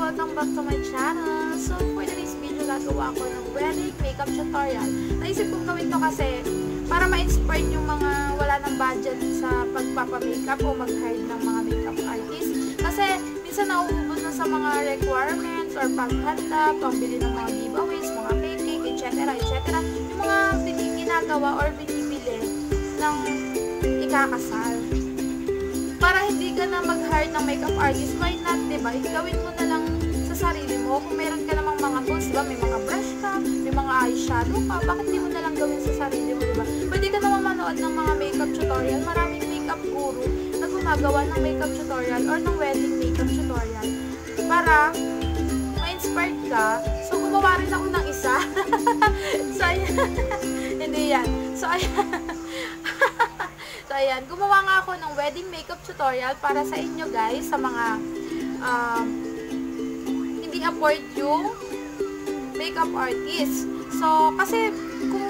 welcome back to my channel. So, for today's video, gagawa ko ng wedding makeup tutorial. Naisip kong gawin to kasi para ma-inspire yung mga wala ng budget sa pagpapamakeup o mag-hire ng mga makeup artist. Kasi, minsan nauubos na sa mga requirements or paghanda, pambili ng mga giveaways, mga cake, etc. Yung mga ginagawa or binibili ng ikakasal. Para hindi ka na mag-hire ng makeup artist, why not, diba? Gawin mo na lang sa sarili mo. Kung meron ka namang mga tools, diba? May mga brush ka, may mga eyeshadow ka, bakit di mo na lang gawin sa sarili mo, diba? Pwede ka naman manood ng mga makeup tutorial. Maraming makeup guru na gumagawa ng makeup tutorial or ng wedding makeup tutorial. Para ma-inspired ka. So, gumawa rin ako ng isa. So, ayan. Hindi yan. So, ayan. So, ayan, gumawa nga ako ng wedding makeup tutorial para sa inyo guys, sa mga hindi afford yung makeup artist. So, kasi kung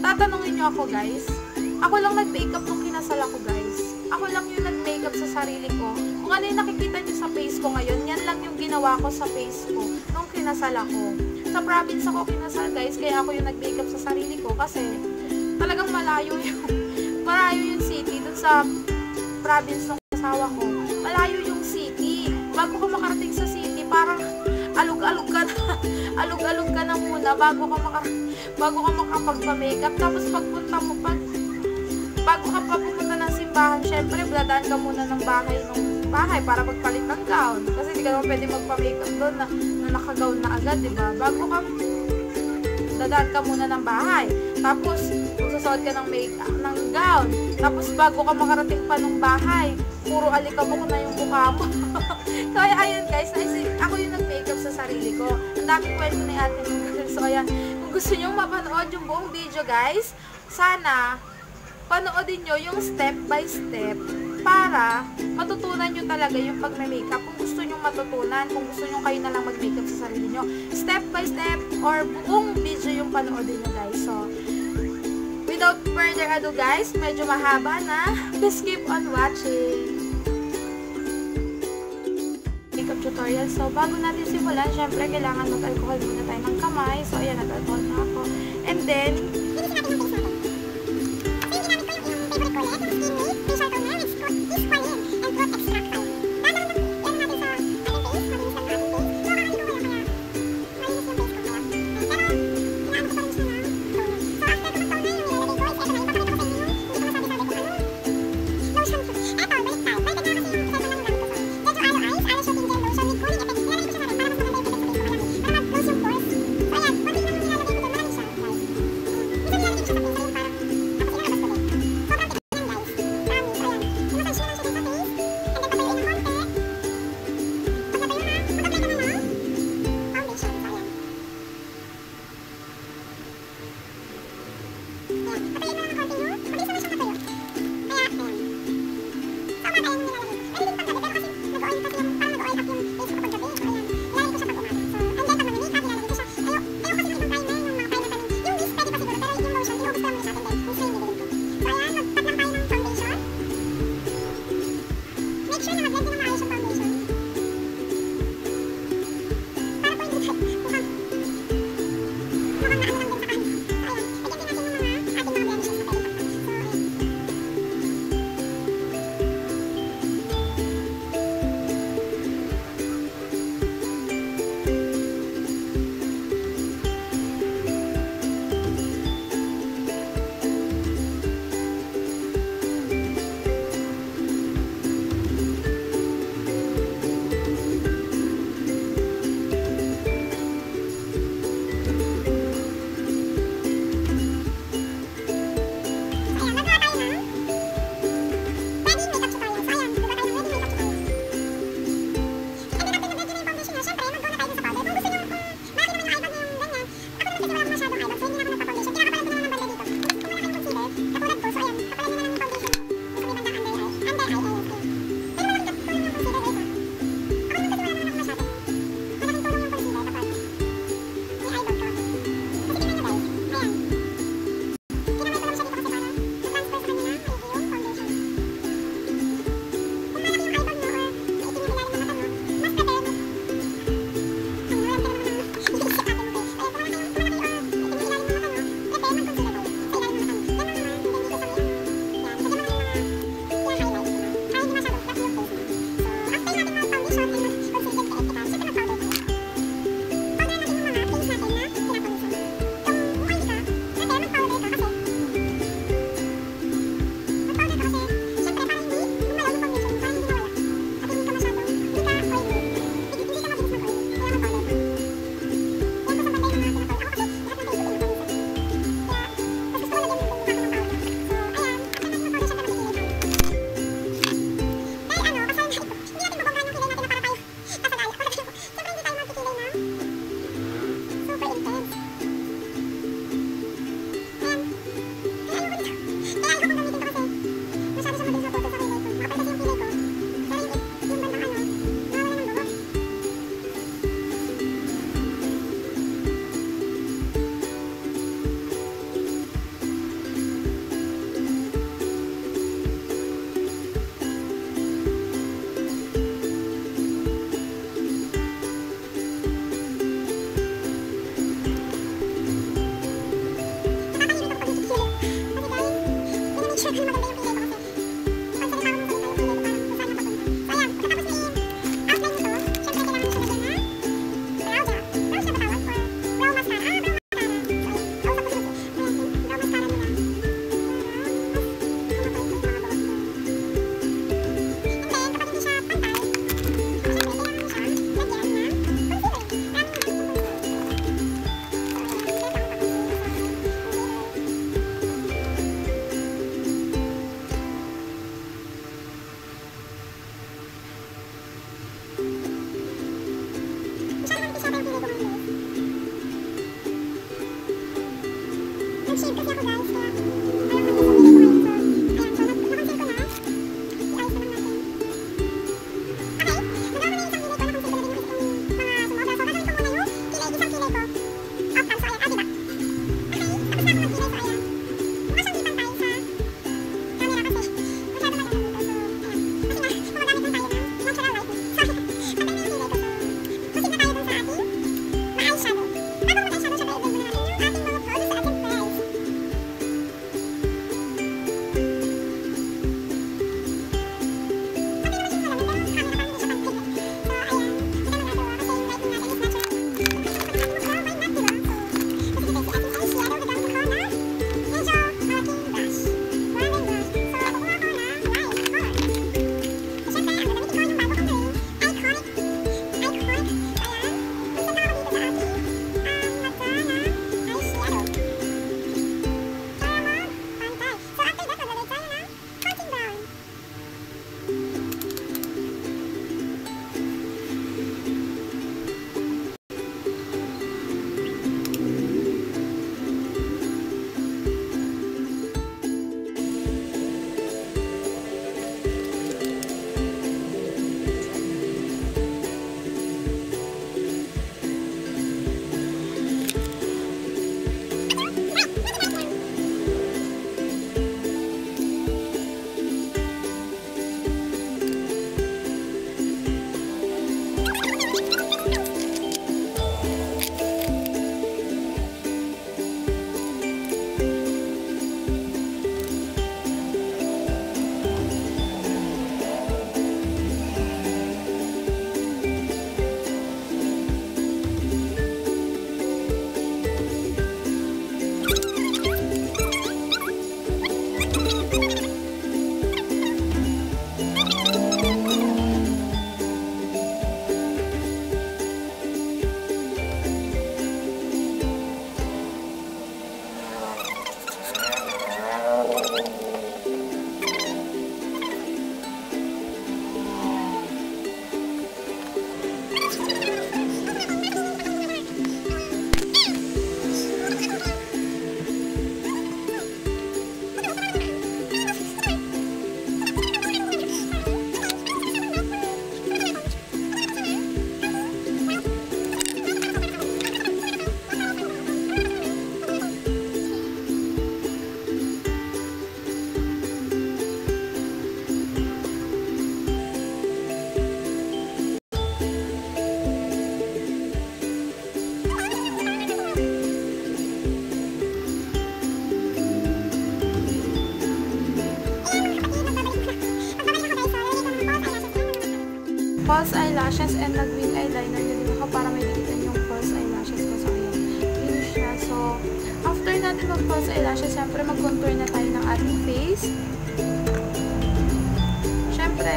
tatanungin nyo ako guys, ako lang nag-makeup nung kinasal ako guys. Ako lang yung nag-makeup sa sarili ko. Kung ano yung nakikita nyo sa face ko ngayon, yan lang yung ginawa ko sa face ko nung kinasal ako. Sa province ako kinasal guys, kaya ako yung nag-makeup sa sarili ko kasi talagang malayo yung city dun sa province ng asawa ko. Malayo yung city. Bago ka makarating sa city, parang alug-alug ka na. Alug-alug ka na muna bago ka makapagpa-makeup. Tapos pagpunta mo bago ka pa pupunta ng simbahan, syempre, dadaan ka muna ng bahay para magpalit ng gown. Kasi hindi ka naman pwede magpa-makeup doon na naka-gown na agad, diba? Bago ka dadaan ka muna ng bahay. Tapos, magsusuot ka ng makeup, ng gown. Tapos, bago ka makarating pa ng bahay, puro alikabok na yung mukha mo. Kaya, ayun guys, ako yung nag-makeup sa sarili ko. Ang daming kwento na ating mga. So, ayan, kung gusto nyo mapanood yung buong video guys, sana, panoodin nyo yung step by step para matutunan nyo talaga yung pag-makeup. Kung gusto nyo matutunan, kung gusto nyo kayo na lang mag-makeup sa sarili nyo, step by step or buong video yung panoodin nyo guys. So, without further ado guys, medyo mahaba na. Please keep on watching. Makeup tutorial. So, bago natin simulan, syempre kailangan mag-alcohol muna tayo ng kamay. So, ayan, nag-alcohol na ako. And then, eyelashes and nag-wing eyeliner din ako para may dikitan yung false eyelashes ko. So, ayan. Yun siya. So, after natin mag-false eyelashes, syempre mag-contour na tayo ng ating face. Syempre,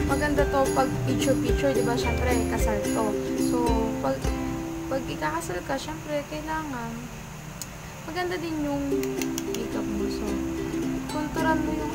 maganda to pag picture-picture, diba? Syempre, kasal to. So, pag ikakasal ka, syempre, kailangan maganda din yung makeup mo. So, konturan mo yung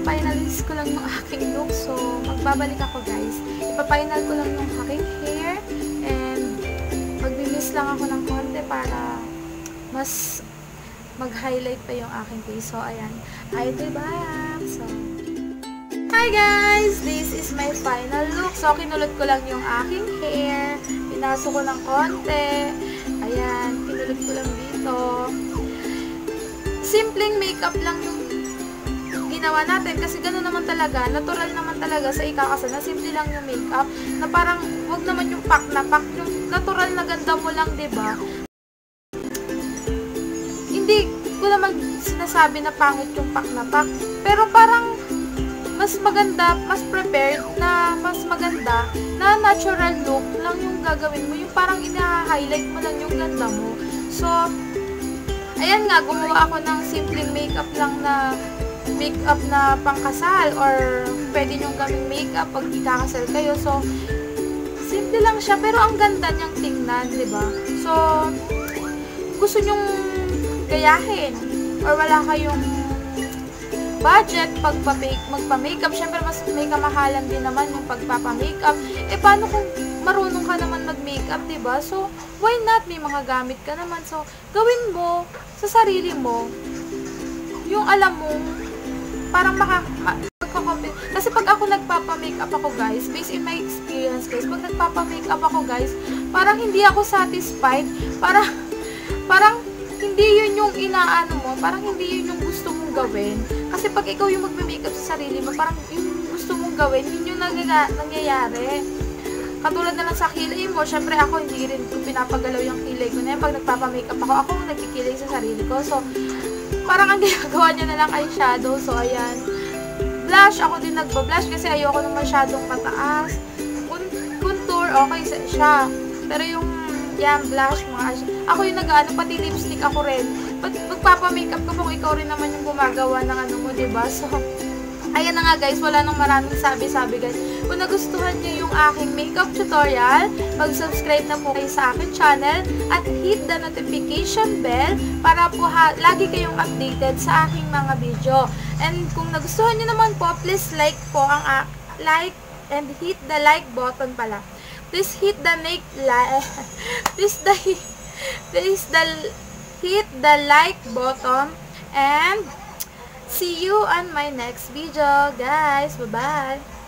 finalize ko lang yung aking look. So, magbabalik ako guys. Ipa-final ko lang yung aking hair. And, magbimis lang ako ng konti para mas mag-highlight pa yung aking face. So, ayan. Idol back. So, hi guys! This is my final look. So, kinulot ko lang yung aking hair. Pinaso ko ng konti. Ayan. Kinulot ko lang dito. Simpleng makeup lang yung ginawa natin kasi gano'n naman talaga, natural naman talaga sa ikakasal na simple lang yung makeup na parang wag naman yung pak na pak, yung natural na ganda mo lang, 'di ba? Hindi ko naman sinasabi na pangit yung pak na pak, pero parang mas maganda, mas prepared na mas maganda na natural look lang yung gagawin mo, yung parang ina-highlight mo lang yung ganda mo. So, ayan nga, gumawa ako ng simpleng makeup lang na makeup na pangkasal or pwede nyong gawing makeup pag ikakasal kayo. So, simple lang siya pero ang ganda niyang tingnan, diba? So, gusto nyong gayahin or budget magpa-makeup. Syempre mas may kamahalan din naman yung pagpapa-makeup. Eh paano kung marunong ka naman mag-makeup, 'di ba? So why not, may mga gamit ka naman. So gawin mo sa sarili mo yung alam mo parang kasi pag ako nagpapa-makeup ako guys, based in my experience guys, pag nagpapa-makeup ako guys, parang hindi ako satisfied, parang hindi yun yung inaano mo, parang hindi yun yung gusto mong gawin. Kasi pag ikaw yung magme-makeup sa sarili mo, parang yung gusto mong gawin, yun yung nangyayari. Katulad na lang sa kilay mo, syempre ako hindi rin pinapagalaw yung kilay ko na yan. Pag nagpapa-makeup ako nagkikilay sa sarili ko. So, parang ang ginagawa niya na lang eyeshadow. So, ayan. Blush, ako din nagba-blush kasi ayoko nung masyadong mataas. Contour, okay siya. Pero yung blush, ako yung nag-ano, pati lipstick ako rin. Magpapa-makeup ko kung ikaw rin naman yung gumagawa ng ano mo, diba? So, ayan na nga guys, wala nang maraming sabi-sabi guys. Kung nagustuhan niyo yung aking makeup tutorial, mag-subscribe na po kayo sa aking channel at hit the notification bell para po lagi kayong updated sa aking mga video. And kung nagustuhan niyo naman po, please like po like and hit the like button pala. Please hit the hit the like button and see you on my next video, guys. Bye-bye.